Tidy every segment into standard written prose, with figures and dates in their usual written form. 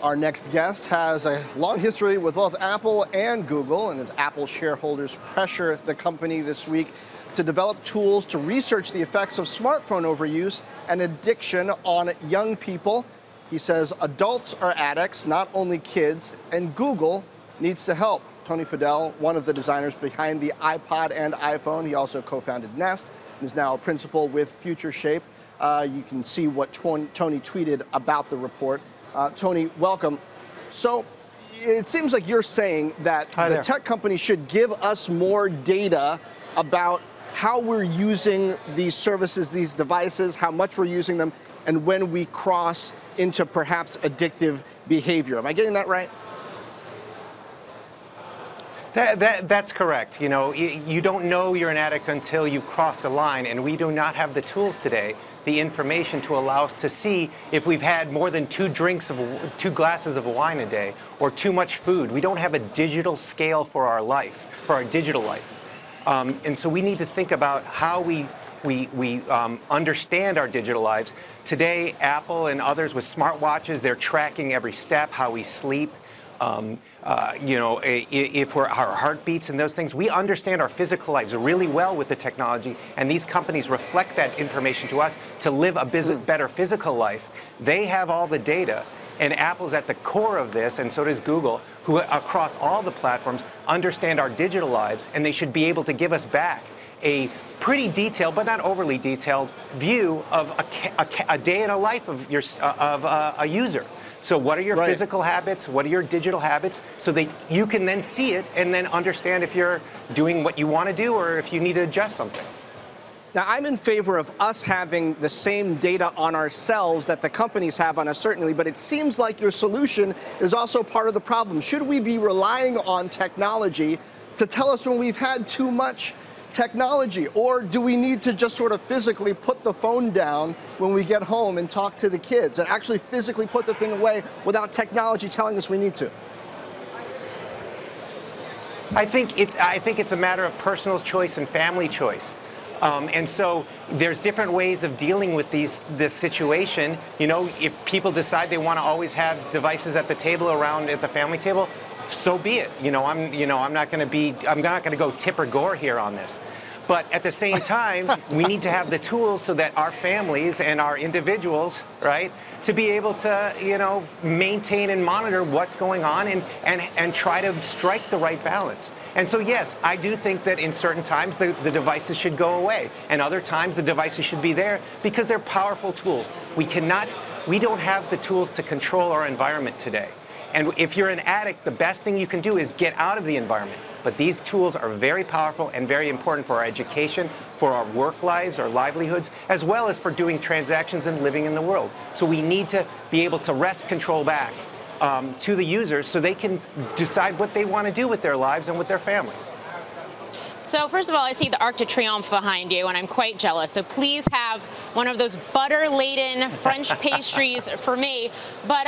Our next guest has a long history with both Apple and Google, and as Apple shareholders pressure the company this week to develop tools to research the effects of smartphone overuse and addiction on young people. He says adults are addicts, not only kids, and Google needs to help. Tony Fadell, one of the designers behind the iPod and iPhone, he also co-founded Nest and is now a principal with Future Shape. You can see what Tony tweeted about the report. Tony, welcome. So it seems like you're saying that the tech company should give us more data about how we're using these services, these devices, how much we're using them, and when we cross into perhaps addictive behavior. Am I getting that right? That's correct. You know, you don't know you're an addict until you've crossed a line, and we do not have the tools today, the information to allow us to see if we've had more than two glasses of wine a day or too much food. We don't have a digital scale for our life, for our digital life. And so we need to think about how we understand our digital lives. Today, Apple and others with smartwatches, they're tracking every step, how we sleep. You know, if our heartbeats and those things, we understand our physical lives really well with the technology, and these companies reflect that information to us to live a better physical life. They have all the data, and Apple's at the core of this, and so does Google, who across all the platforms understand our digital lives, and they should be able to give us back a pretty detailed, but not overly detailed, view of a day in a life of a user. So what are your physical habits? What are your digital habits? So that you can then see it and then understand if you're doing what you want to do or if you need to adjust something. Now, I'm in favor of us having the same data on ourselves that the companies have on us, certainly, but it seems like your solution is also part of the problem. Should we be relying on technology to tell us when we've had too much technology, or do we need to just sort of physically put the phone down when we get home and talk to the kids and actually physically put the thing away without technology telling us we need to? I think it's a matter of personal choice and family choice. And so there's different ways of dealing with this situation. You know, if people decide they want to always have devices at the table around at the family table, so be it. I'm not going to go Tipper Gore here on this. But at the same time, we need to have the tools so that our families and our individuals, right, to be able to, maintain and monitor what's going on and try to strike the right balance. And so, yes, I do think that in certain times the devices should go away, and other times the devices should be there because they're powerful tools. We don't have the tools to control our environment today. And if you're an addict, the best thing you can do is get out of the environment. But these tools are very powerful and very important for our education, for our work lives, our livelihoods, as well as for doing transactions and living in the world. So we need to be able to wrest control back to the users so they can decide what they want to do with their lives and with their families. So first of all, I see the Arc de Triomphe behind you, and I'm quite jealous. So please have one of those butter-laden French pastries for me. But,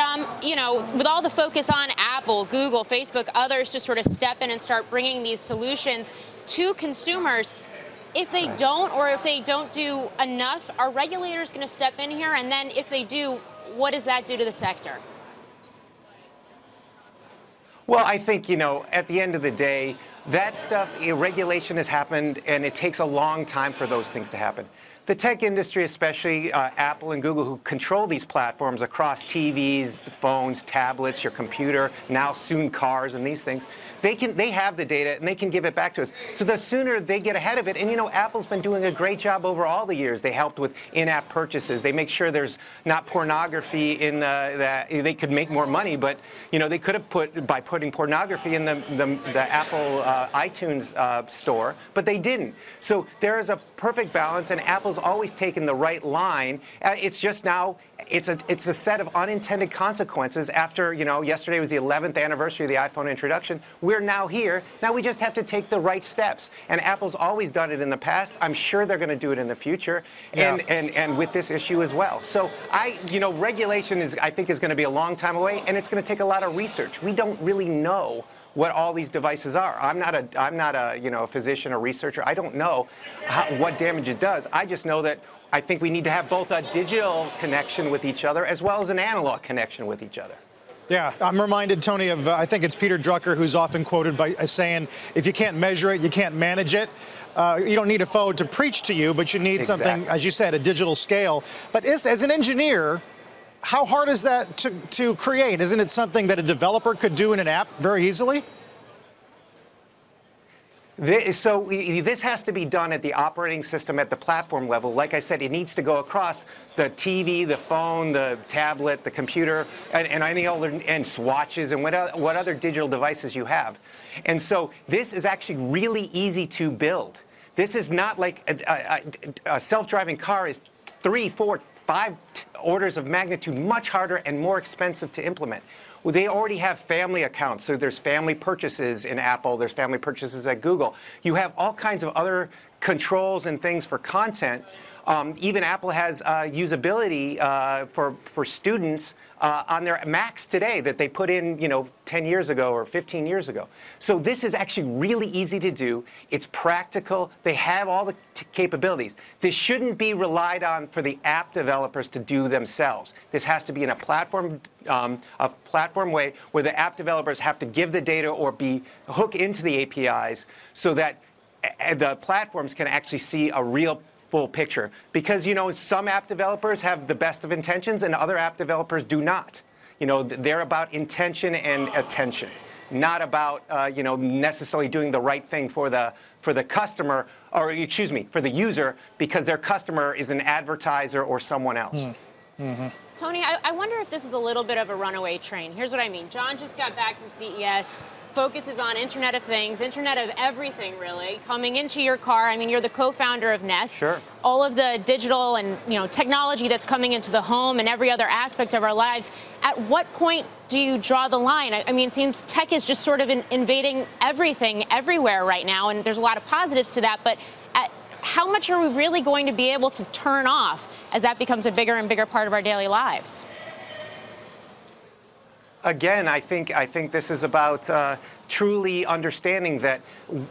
with all the focus on Apple, Google, Facebook, others to sort of step in and start bringing these solutions to consumers, if they don't, or if they don't do enough, are regulators going to step in here? And then if they do, what does that do to the sector? Well, I think, at the end of the day, that stuff, regulation has happened, and it takes a long time for those things to happen. The tech industry, especially Apple and Google, who control these platforms across TVs, phones, tablets, your computer, now soon cars and these things, they have the data and they can give it back to us. So the sooner they get ahead of it, and Apple's been doing a great job over all the years. They helped with in-app purchases. They make sure there's not pornography in they could make more money, but they could have by putting pornography in the Apple iTunes store, but they didn't. So there is a perfect balance, and Apple's always taken the right line. It's just now, it's a set of unintended consequences after, yesterday was the 11th anniversary of the iPhone introduction. We're now here. Now we just have to take the right steps. And Apple's always done it in the past. I'm sure they're going to do it in the future, and with this issue as well. So regulation I think is going to be a long time away, and it's going to take a lot of research. We don't really know what all these devices are. I'm not a physician or researcher. I don't know what damage it does. I just know that I think we need to have both a digital connection with each other as well as an analog connection with each other. Yeah, I'm reminded, Tony, of I think it's Peter Drucker, who's often quoted as saying, if you can't measure it, you can't manage it. You don't need a phone to preach to you, but you need something, as you said, a digital scale. But as an engineer, how hard is that to create? Isn't it something that a developer could do in an app very easily? So this has to be done at the operating system, at the platform level. Like I said, it needs to go across the TV, the phone, the tablet, the computer, and any other, and swatches, and what other digital devices you have. And so this is actually really easy to build. This is not like a self-driving car is 3, 4, 5 orders of magnitude much harder and more expensive to implement. Well, they already have family accounts, so there's family purchases in Apple, there's family purchases at Google. You have all kinds of other controls and things for content. Even Apple has usability for students on their Macs today that they put in, 10 years ago or 15 years ago. So this is actually really easy to do. It's practical. They have all the capabilities. This shouldn't be relied on for the app developers to do themselves. This has to be in a platform way where the app developers have to give the data or hook into the APIs so that the platforms can actually see a real full picture. Because, some app developers have the best of intentions and other app developers do not. They're about intention and attention, not about, necessarily doing the right thing for the customer, or excuse me, for the user, because their customer is an advertiser or someone else. Mm-hmm. Tony, I wonder if this is a little bit of a runaway train. Here's what I mean. John just got back from CES. Focuses on Internet of Things, Internet of Everything, really, coming into your car. I mean, you're the co-founder of Nest. Sure. All of the digital and technology that's coming into the home and every other aspect of our lives. At what point do you draw the line? I mean, it seems tech is just sort of invading everything, everywhere right now, and there's a lot of positives to that. But how much are we really going to be able to turn off as that becomes a bigger and bigger part of our daily lives? Again, I think this is about truly understanding that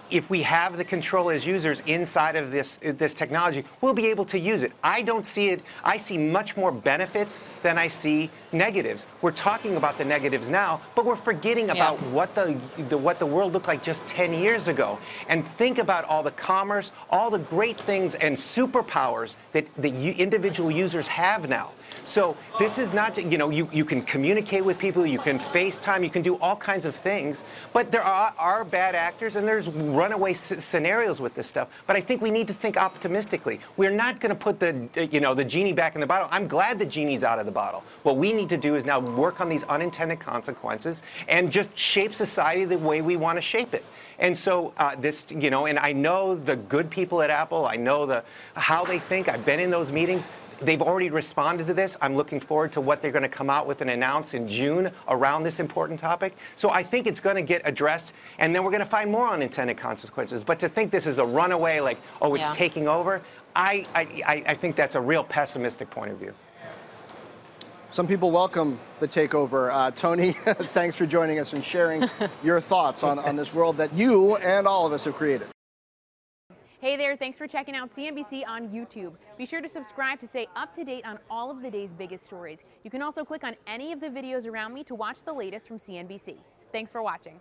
if we have the control as users inside of this technology, we'll be able to use it. I don't see it. I see much more benefits than I see negatives. We're talking about the negatives now, but we're forgetting about what the world looked like just 10 years ago. And think about all the commerce, all the great things and superpowers that individual users have now. So this is not, you can communicate with people, you can FaceTime, you can do all kinds of things, but there are bad actors and there's runaway scenarios with this stuff. But I think we need to think optimistically. We're not going to put the genie back in the bottle. I'm glad the genie's out of the bottle. What we need to do is now work on these unintended consequences and just shape society the way we want to shape it. And so and I know the good people at Apple, I know how they think. I've been in those meetings. They've already responded to this. I'm looking forward to what they're going to come out with and announce in June around this important topic. So I think it's going to get addressed, and then we're going to find more unintended consequences. But to think this is a runaway, like, oh, it's taking over, I think that's a real pessimistic point of view. Some people welcome the takeover. Tony, thanks for joining us and sharing your thoughts on this world that you and all of us have created. Hey there, thanks for checking out CNBC on YouTube. Be sure to subscribe to stay up to date on all of the day's biggest stories. You can also click on any of the videos around me to watch the latest from CNBC. Thanks for watching.